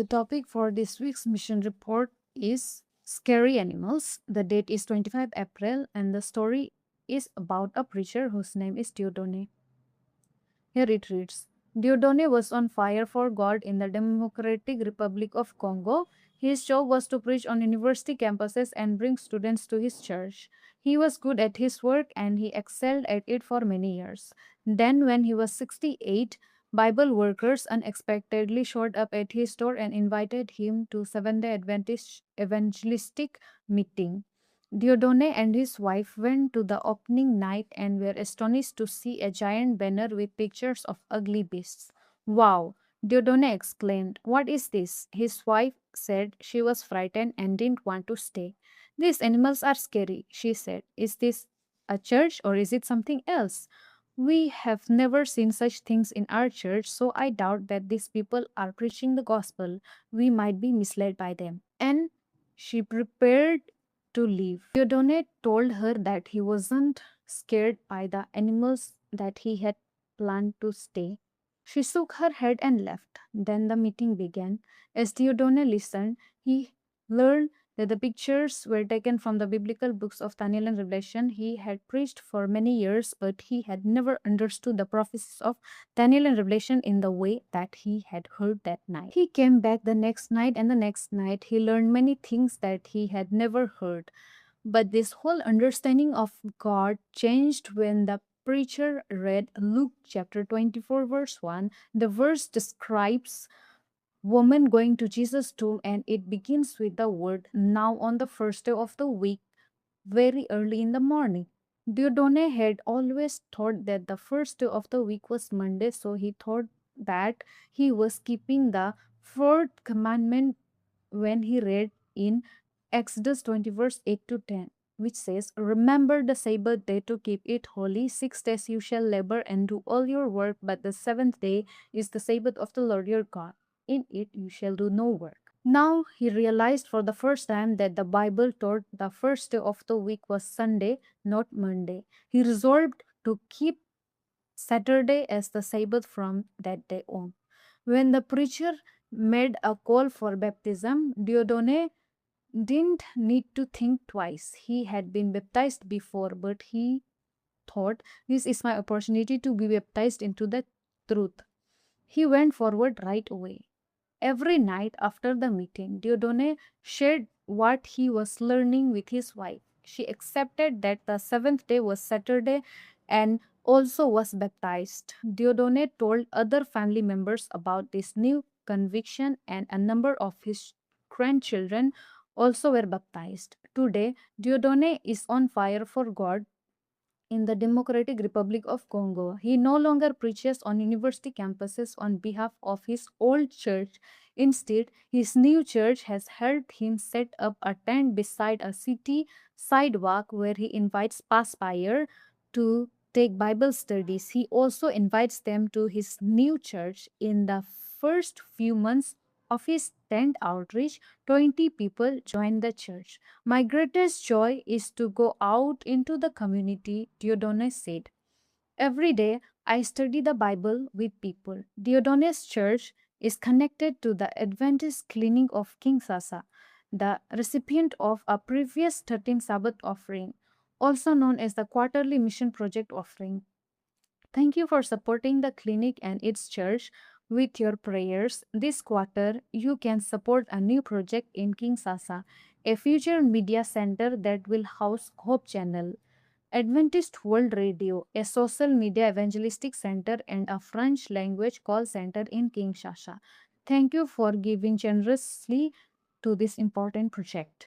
topic for this week's mission report is Scary Animals. The date is 25 April and the story is about a preacher whose name is Dieudonne. Here it reads: Dieudonne was on fire for God in the Democratic Republic of Congo. His job was to preach on university campuses and bring students to his church. He was good at his work and he excelled at it for many years. Then, when he was 68, Bible workers unexpectedly showed up at his door and invited him to Seventh-day Adventist evangelistic meeting. Dieudonne and his wife went to the opening night and were astonished to see a giant banner with pictures of ugly beasts. Wow! Dieudonne exclaimed. What is this? His wife said she was frightened and didn't want to stay. These animals are scary, she said. Is this a church or is it something else? We have never seen such things in our church, so I doubt that these people are preaching the gospel. We might be misled by them. And she prepared to leave. Dieudonne told her that he wasn't scared by the animals, that he had planned to stay. She shook her head and left. Then the meeting began. As Dieudonne listened, he learned that the pictures were taken from the biblical books of Daniel and Revelation. He had preached for many years, but he had never understood the prophecies of Daniel and Revelation in the way that he had heard that night. He came back the next night, and the next night he learned many things that he had never heard. But this whole understanding of God changed when the preacher read Luke chapter 24, verse 1. The verse describes woman going to Jesus' tomb and it begins with the word now on the first day of the week, very early in the morning. Dieudonne had always thought that the first day of the week was Monday, so he thought that he was keeping the fourth commandment when he read in Exodus 20, verse 8 to 10, which says, Remember the Sabbath day to keep it holy. 6 days you shall labor and do all your work, but the seventh day is the Sabbath of the Lord your God. In it you shall do no work. Now he realized for the first time that the Bible taught the first day of the week was Sunday, not Monday. He resolved to keep Saturday as the Sabbath from that day on. When the preacher made a call for baptism, Dieudonne didn't need to think twice. He had been baptized before, but he thought, this is my opportunity to be baptized into the truth. He went forward right away. Every night after the meeting, Dieudonne shared what he was learning with his wife. She accepted that the seventh day was Saturday and also was baptized. Dieudonne told other family members about this new conviction, and a number of his grandchildren also were baptized. Today, Dieudonne is on fire for God in the Democratic Republic of Congo. He no longer preaches on university campuses on behalf of his old church. Instead, his new church has helped him set up a tent beside a city sidewalk where he invites passers to take Bible studies. He also invites them to his new church. In the first few months of his tent outreach, 20 people joined the church. My greatest joy is to go out into the community, Dieudonne said. Every day, I study the Bible with people. Dieudonne's church is connected to the Adventist Clinic of Kinshasa, the recipient of a previous 13 Sabbath offering, also known as the Quarterly Mission Project offering. Thank you for supporting the clinic and its church with your prayers. This quarter, you can support a new project in Kinshasa, a future media center that will house Hope Channel, Adventist World Radio, a social media evangelistic center, and a French language call center in Kinshasa. Thank you for giving generously to this important project.